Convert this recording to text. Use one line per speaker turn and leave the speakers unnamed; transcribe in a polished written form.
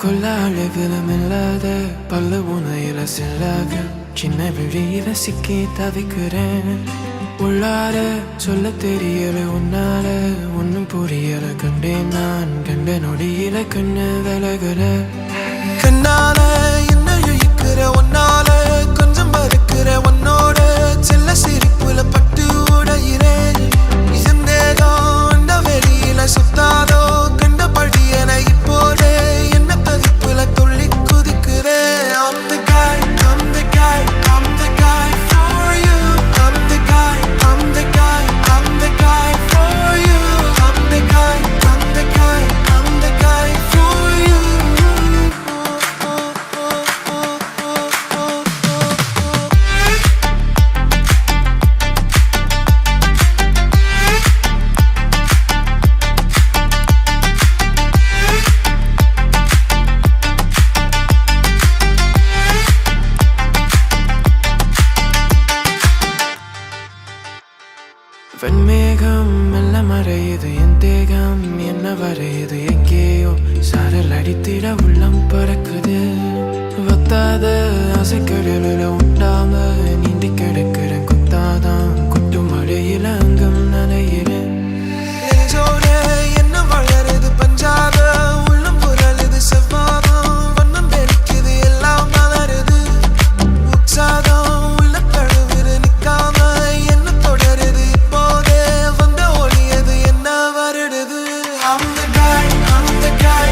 கொள்ள அழகிலும் இல்லாத பல்ல உனையில செல்லாக சின்ன விழியில சிக்கி தவிக்கிறேன். உள்ளார சொல்ல தெரியல உன்னால ஒன்னும் புரியல. கண்டேன் நான் கண்ட நொடியில கண்ணு விலகல. கண்ணால என்ன இழுக்கிற ஒன்னால கொஞ்சம் மறுக்கிற உன்னோட செல்ல சிரிப்புல பட்டு உடையிறேன். இதேகம் அந்த வெளியில சுத்தாதோ கண்டபடி என இப்போதே என்ன தவிப்புல துள்ளி குதிக்கிறேன். I'm the guy, I'm the guy, I'm the guy for you. I'm the guy, I'm the guy, I'm the guy for you. I'm the guy, I'm the guy, I'm the guy for you. வெண்மேகம் மெல்ல மறையுது என் தேகம் என்ன வரையுது எங்கேயோ சாரல் அடித்திட உள்ளம் பறக்குது. வத்தாத ஆசைக்கடலில் உண்டாம நீந்தி கிடக்கிறேன். குத்தாதான் குட்டும் மழையில அங்கம் நனையிறேன். என்ன வளருது பஞ்சாத உள்ளம் புரளுது செவ்வாதம் வண்ணம் தெரிக்குது எல்லாம் மலருது. உற்சாதம் உள்ள தழுவுது நிக்காம என்ன தொடருது இப்போதே வந்த ஒளியது என்ன வருடுது. I'm the guy, I'm the guy,